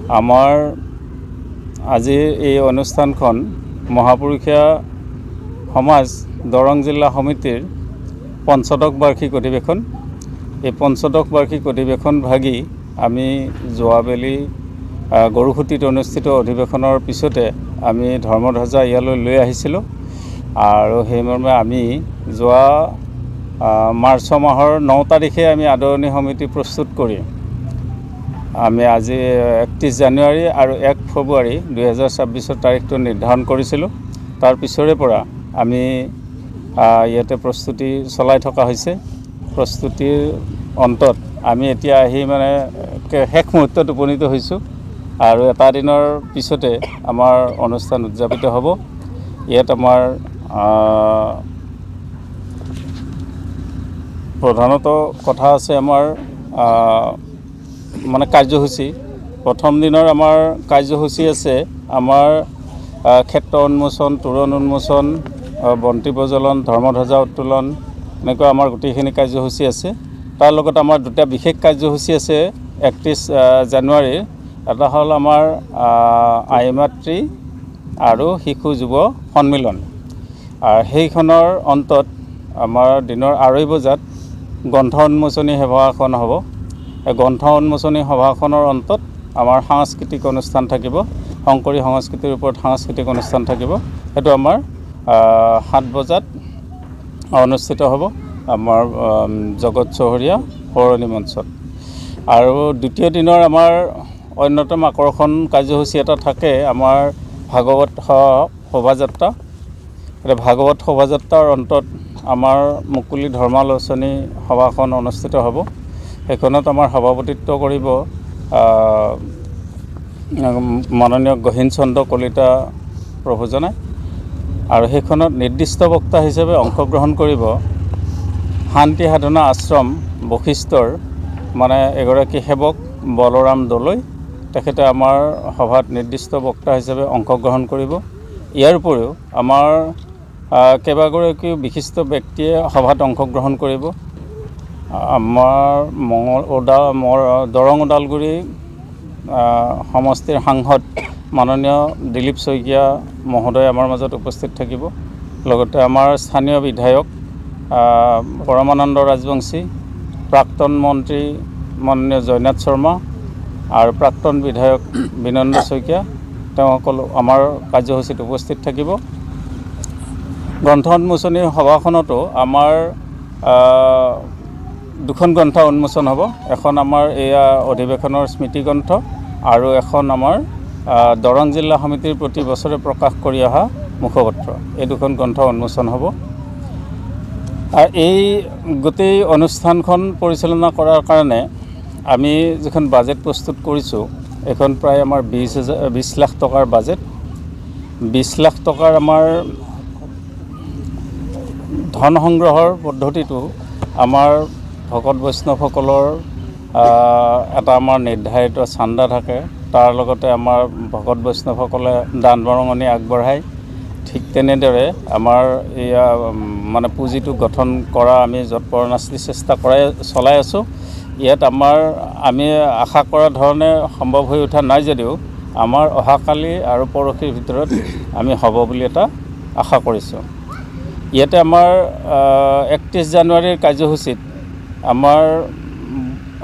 আমাৰ আজিৰ এই অনুষ্ঠানখন মহাপুৰুষীয়া সমাজ দৰং জিলা সমিতিৰ পঞ্চদশ বাৰ্ষিক অধিৱেশন। এই পঞ্চদশ বাৰ্ষিক অধিৱেশন ভাগি আমি যোৱাবেলি গৰুখুটিত অনুষ্ঠিত অধিৱেশনৰ পিছতে আমি ধৰ্মধ্বজা ইয়ালৈ লৈ আহিছিলোঁ আৰু সেইমৰ্মে আমি যোৱা মাৰ্চ মাহৰ 9 তাৰিখে আমি আদৰণি সমিতি প্ৰস্তুত কৰি আমি আজি 31 জানুৱাৰী আৰু 1 ফেব্ৰুৱাৰী 2026 তাৰিখটো নিৰ্ধাৰণ কৰিছিলোঁ। তাৰ পিছৰে পৰা আমি ইয়াতে প্ৰস্তুতি চলাই থকা হৈছে। প্ৰস্তুতিৰ অন্তত আমি এতিয়া আহি মানে শেষ মুহূৰ্তত উপনীত হৈছোঁ আৰু এটা দিনৰ পিছতে আমাৰ অনুষ্ঠান উদযাপিত হ'ব। ইয়াত আমাৰ প্ৰধানত কথা আছে আমাৰ মানে কাৰ্যসূচী। প্ৰথম দিনৰ আমাৰ কাৰ্যসূচী আছে আমাৰ ক্ষেত্ৰ উন্মোচন, তোৰণ উন্মোচন, বন্তি প্ৰজ্বলন, ধৰ্মধ্বজা উত্তোলন, এনেকুৱা আমাৰ গোটেইখিনি কাৰ্যসূচী আছে। তাৰ লগত আমাৰ দুটা বিশেষ কাৰ্যসূচী আছে 31 জানুৱাৰীৰ। এটা হ'ল আমাৰ আই মাতৃ আৰু শিশু যুৱ সন্মিলন। সেইখনৰ অন্তত আমাৰ দিনৰ 2:30 বজাত গ্ৰন্থ উন্মোচনী সভা এখন হ'ব। এই গ্ৰন্থ উন্মোচনী সভাখনৰ অন্তত আমাৰ সাংস্কৃতিক অনুষ্ঠান থাকিব, শংকৰী সংস্কৃতিৰ ওপৰত সাংস্কৃতিক অনুষ্ঠান থাকিব। সেইটো আমাৰ 7 বজাত অনুষ্ঠিত হ'ব আমাৰ জগত চহৰীয়া সৌৰণী মঞ্চত। আৰু দ্বিতীয় দিনৰ আমাৰ অন্যতম আকৰ্ষণ কাৰ্যসূচী এটা থাকে আমাৰ ভাগৱত শোভাযাত্ৰা। এতিয়া ভাগৱত শোভাযাত্ৰাৰ অন্তত আমাৰ মুকলি ধৰ্মালোচনী সভাখন অনুষ্ঠিত হ'ব। সেইখনত আমাৰ সভাপতিত্ব কৰিব মাননীয় গহীন চন্দ্ৰ কলিতা প্ৰভুজনে আৰু সেইখনত নিৰ্দিষ্ট বক্তা হিচাপে অংশগ্ৰহণ কৰিব শান্তি সাধনা আশ্ৰম বশিষ্ঠৰ মানে এগৰাকী সেৱক বলৰাম দলৈ। তেখেতে আমাৰ সভাত নিৰ্দিষ্ট বক্তা হিচাপে অংশগ্ৰহণ কৰিব। ইয়াৰ উপৰিও আমাৰ কেইবাগৰাকীও বিশিষ্ট ব্যক্তিয়ে সভাত অংশগ্ৰহণ কৰিব। আমাৰ দৰং ওদালগুৰি সমষ্টিৰ সাংসদ মাননীয় দিলীপ শইকীয়া মহোদয় আমাৰ মাজত উপস্থিত থাকিব। লগতে আমাৰ স্থানীয় বিধায়ক পৰমানন্দ ৰাজবংশী, প্ৰাক্তন মন্ত্ৰী মাননীয় জয়নাথ শৰ্মা আৰু প্ৰাক্তন বিধায়ক বিনন্দ শইকীয়া, তেওঁসকল আমাৰ কাৰ্যসূচীত উপস্থিত থাকিব। গ্ৰন্থ উন্মোচনী সভাখনতো আমাৰ দুখন গ্ৰন্থ উন্মোচন হ'ব। এখন আমাৰ এয়া অধিৱেশনৰ স্মৃতি গ্ৰন্থ আৰু এখন আমাৰ দৰং জিলা সমিতিৰ প্ৰতি বছৰে প্ৰকাশ কৰি অহা মুখপত্ৰ। এই দুখন গ্ৰন্থ উন্মোচন হ'ব। আৰু এই গোটেই অনুষ্ঠানখন পৰিচালনা কৰাৰ কাৰণে আমি যিখন বাজেট প্ৰস্তুত কৰিছোঁ এইখন প্ৰায় আমাৰ 20 লাখ টকাৰ বাজেট। 20 লাখ টকাৰ আমাৰ ধন সংগ্ৰহৰ পদ্ধতিটো আমাৰ ভকত বৈষ্ণৱসকলৰ এটা আমাৰ নিৰ্ধাৰিত চান্দা থাকে। তাৰ লগতে আমাৰ ভকত বৈষ্ণৱসকলে দান বৰঙণি আগবঢ়ায়। ঠিক তেনেদৰে আমাৰ এয়া মানে পুঁজিটো গঠন কৰা আমি যৎপৰোনাস্তি চেষ্টা চলাই আছোঁ। ইয়াত আমি আশা কৰা ধৰণে সম্ভৱ হৈ উঠা নাই যদিও আমাৰ অহাকালি আৰু পৰহিৰ ভিতৰত আমি হ'ব বুলি এটা আশা কৰিছোঁ। ইয়াতে আমাৰ 31 জানুৱাৰীৰ কাৰ্যসূচীত আমাৰ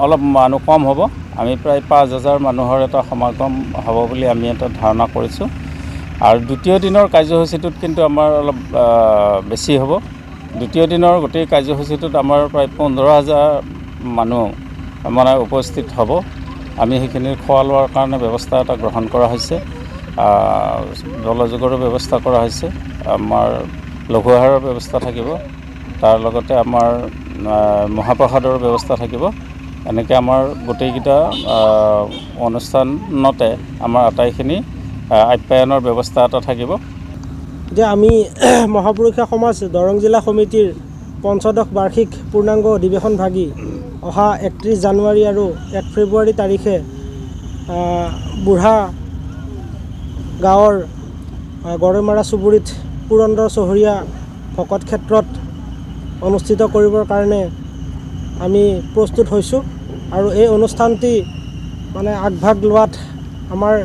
অলপ মানুহ কম হ'ব। আমি প্ৰায় 5000 মানুহৰ এটা সমাগম হ'ব বুলি আমি এটা ধাৰণা কৰিছোঁ। আৰু দ্বিতীয় দিনৰ কাৰ্যসূচীটোত কিন্তু আমাৰ অলপ বেছি হ'ব। দ্বিতীয় দিনৰ গোটেই কাৰ্যসূচীটোত আমাৰ প্ৰায় 15000 মানুহ মানে উপস্থিত হ'ব। আমি সেইখিনিৰ খোৱা লোৱাৰ কাৰণে ব্যৱস্থা এটা গ্ৰহণ কৰা হৈছে, জলযোগৰো ব্যৱস্থা কৰা হৈছে, আমাৰ লঘু আহাৰৰ ব্যৱস্থা থাকিব, তাৰ লগতে আমাৰ মহাপ্ৰসাদৰ ব্যৱস্থা থাকিব। এনেকৈ আমাৰ গোটেইকেইটা অনুষ্ঠানতে আমাৰ আটাইখিনি আপ্যায়নৰ ব্যৱস্থা এটা থাকিব। এতিয়া আমি মহাপুৰুষীয়া সমাজ দৰং জিলা সমিতিৰ পঞ্চদশ বাৰ্ষিক পূৰ্ণাংগ অধিৱেশন ভাগি অহা 31 জানুৱাৰী আৰু 1 ফেব্ৰুৱাৰী তাৰিখে বুঢ়া গাঁৱৰ গৰৈমাৰা চুবুৰীত পুৰন্দৰ চহৰীয়া ভকত ক্ষেত্ৰত অনুষ্ঠিত কৰিবৰ কাৰণে আমি প্ৰস্তুত হৈছোঁ। আৰু এই অনুষ্ঠানটি মানে আগভাগ লোৱাত আমাৰ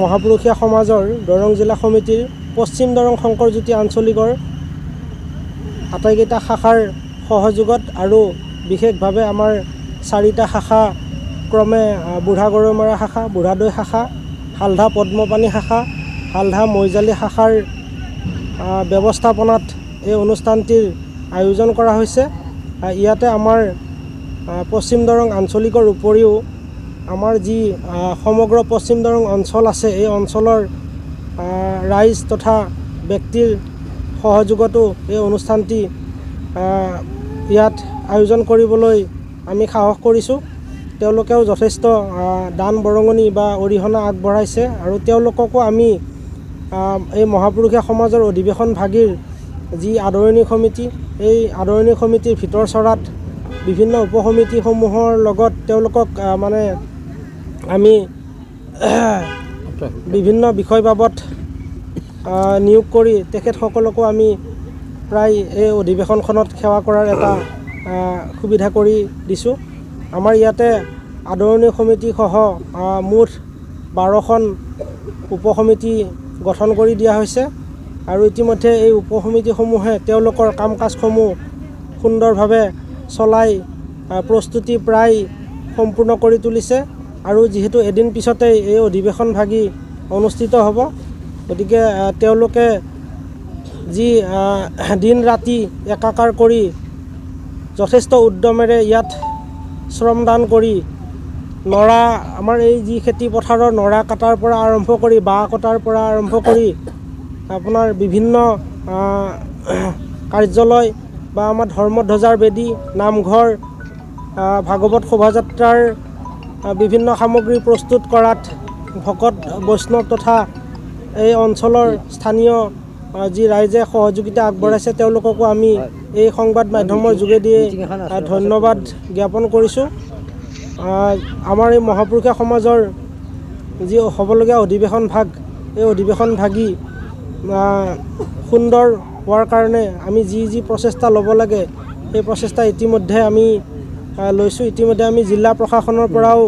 মহাপুৰুষীয়া সমাজৰ দৰং জিলা সমিতিৰ পশ্চিম দৰং শংকৰজ্যোতি আঞ্চলিকৰ আটাইকেইটা শাখাৰ সহযোগত আৰু বিশেষভাৱে আমাৰ 4টা শাখা ক্ৰমে বুঢ়া গৰৈমৰা শাখা, বুঢ়াদৈ শাখা, হালধা পদ্মপানী শাখা, হালধা মৈজালি শাখাৰ ব্যৱস্থাপনাত এই অনুষ্ঠানটিৰ আয়োজন কৰা হৈছে। ইয়াতে আমাৰ পশ্চিম দৰং আঞ্চলিকৰ উপৰিও আমাৰ যি সমগ্ৰ পশ্চিম দৰং অঞ্চল আছে, এই অঞ্চলৰ ৰাইজ তথা ব্যক্তিৰ সহযোগতো এই অনুষ্ঠানটি ইয়াত আয়োজন কৰিবলৈ আমি সাহস কৰিছোঁ। তেওঁলোকেও যথেষ্ট দান বৰঙণি বা অৰিহণা আগবঢ়াইছে আৰু তেওঁলোককো আমি এই মহাপুৰুষীয়া সমাজৰ অধিৱেশন ভাগিৰ যি আদৰণি সমিতি, এই আদৰণি সমিতিৰ ভিতৰ চৰাত বিভিন্ন উপসমিতিসমূহৰ লগত তেওঁলোকক মানে আমি বিভিন্ন বিষয় বাবদ নিয়োগ কৰি তেখেতসকলকো আমি প্ৰায় এই অধিৱেশনখনত সেৱা কৰাৰ এটা সুবিধা কৰি দিছোঁ। আমাৰ ইয়াতে আদৰণি সমিতিসহ মুঠ 12খন উপসমিতি গঠন কৰি দিয়া হৈছে আৰু ইতিমধ্যে এই উপসমিতিসমূহে তেওঁলোকৰ কাম কাজসমূহ সুন্দৰভাৱে চলাই প্ৰস্তুতি প্ৰায় সম্পূৰ্ণ কৰি তুলিছে আৰু যিহেতু এদিন পিছতেই এই অধিৱেশন ভাগি অনুষ্ঠিত হ'ব, গতিকে তেওঁলোকে যি দিন ৰাতি একাকাৰ কৰি যথেষ্ট উদ্যমেৰে ইয়াত শ্ৰমদান কৰি নৰা, আমাৰ এই যি খেতি পথাৰৰ নৰা কটাৰ পৰা আৰম্ভ কৰি বাঁহ কটাৰ পৰা আৰম্ভ কৰি আপোনাৰ বিভিন্ন কাৰ্যালয় বা আমাৰ ধৰ্মধ্বজাৰ বেদী, নামঘৰ, ভাগৱত শোভাযাত্ৰাৰ বিভিন্ন সামগ্ৰী প্ৰস্তুত কৰাত ভকত বৈষ্ণৱ তথা এই অঞ্চলৰ স্থানীয় যি ৰাইজে সহযোগিতা আগবঢ়াইছে তেওঁলোককো আমি এই সংবাদ মাধ্যমৰ যোগেদি ধন্যবাদ জ্ঞাপন কৰিছোঁ। আমাৰ এই মহাপুৰুষীয়া সমাজৰ যি হ'বলগীয়া অধিৱেশন ভাগ, এই অধিৱেশন ভাগি সুন্দৰ হোৱাৰ কাৰণে আমি যি প্ৰচেষ্টা ল'ব লাগে সেই প্ৰচেষ্টা ইতিমধ্যে আমি লৈছোঁ। ইতিমধ্যে আমি জিলা প্ৰশাসনৰ পৰাও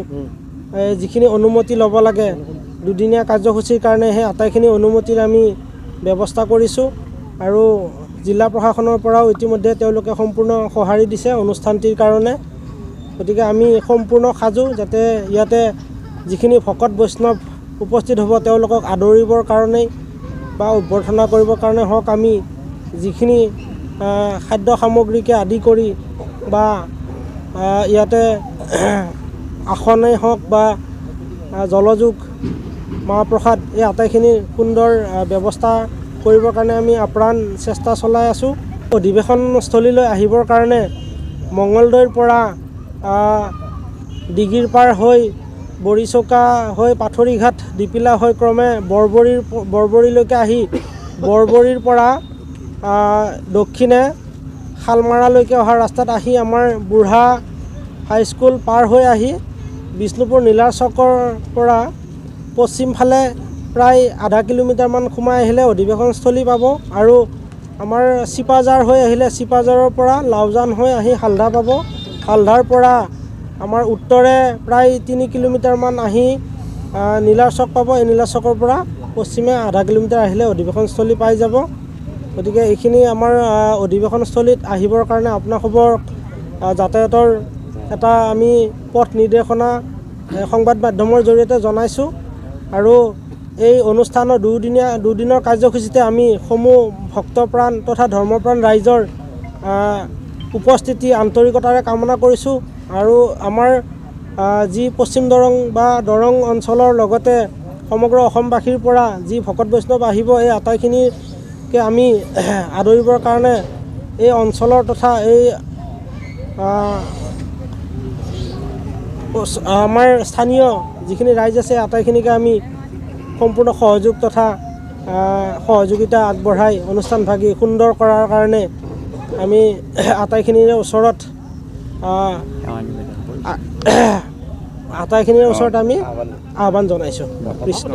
যিখিনি অনুমতি ল'ব লাগে দুদিনীয়া কাৰ্যসূচীৰ কাৰণে সেই আটাইখিনি অনুমতিৰ আমি ব্যৱস্থা কৰিছোঁ আৰু জিলা প্ৰশাসনৰ পৰাও ইতিমধ্যে তেওঁলোকে সম্পূৰ্ণ সঁহাৰি দিছে অনুষ্ঠানটিৰ কাৰণে। গতিকে আমি সম্পূৰ্ণ সাজু যাতে ইয়াতে যিখিনি ভকত বৈষ্ণৱ উপস্থিত হ'ব তেওঁলোকক আদৰিবৰ কাৰণেই বা অভ্যৰ্থনা কৰিবৰ কাৰণে হওক, আমি যিখিনি খাদ্য সামগ্ৰীকে আদি কৰি বা ইয়াতে আসনেই হওক বা জলযোগ, মাহ প্ৰসাদ এই আটাইখিনি সুন্দৰ ব্যৱস্থা কৰিবৰ কাৰণে আমি আপ্ৰাণ চেষ্টা চলাই আছোঁ। অধিৱেশনস্থলীলৈ আহিবৰ কাৰণে মঙলদৈৰ পৰা দিগিৰ পাৰ হৈ বৰিচৌকা হৈ পাথৰিঘাট, দিপিলা হৈ ক্ৰমে বৰবৰীলৈকে আহি বৰবৰীৰ পৰা দক্ষিণে শালমাৰালৈকে অহা ৰাস্তাত আহি আমাৰ বুঢ়া হাইস্কুল পাৰ হৈ আহি বিষ্ণুপুৰ নীলাৰ চকৰ পৰা পশ্চিম ফালে প্ৰায় আধা কিলোমিটাৰমান সোমাই আহিলে অধিৱেশনস্থলী পাব আৰু আমাৰ চিপাজাৰ হৈ আহিলে চিপাজাৰৰ পৰা লাওজান হৈ আহি হালধা পাব। হালধাৰ পৰা আমাৰ উত্তৰে প্ৰায় 3 কিলোমিটাৰমান আহি নীলাৰ চক পাব। এই নীলাৰ চকৰ পৰা পশ্চিমে আধা কিলোমিটাৰ আহিলে অধিৱেশনস্থলী পাই যাব। গতিকে এইখিনি আমাৰ অধিৱেশনস্থলীত আহিবৰ কাৰণে আপোনালোকৰ যাতায়াতৰ এটা আমি পথ নিৰ্দেশনা সংবাদ মাধ্যমৰ জৰিয়তে জনাইছোঁ আৰু এই অনুষ্ঠানৰ দুদিনৰ কাৰ্যসূচীতে আমি সমূহ ভক্তপ্ৰাণ তথা ধৰ্মপ্ৰাণ ৰাইজৰ উপস্থিতি আন্তৰিকতাৰে কামনা কৰিছোঁ আৰু আমাৰ যি পশ্চিম দৰং বা দৰং অঞ্চলৰ লগতে সমগ্ৰ অসমবাসীৰ পৰা যি ভকত বৈষ্ণৱ আহিব এই আটাইখিনিকে আমি আদৰিবৰ কাৰণে এই অঞ্চলৰ তথা এই আমাৰ স্থানীয় যিখিনি ৰাইজ আছে আটাইখিনিকে আমি সম্পূৰ্ণ সহযোগ তথা সহযোগিতা আগবঢ়াই অনুষ্ঠানভাগি সুন্দৰ কৰাৰ কাৰণে আমি আটাইখিনিৰে ওচৰত আমি আহ্বান জনাইছোঁ। কৃষ্ণ।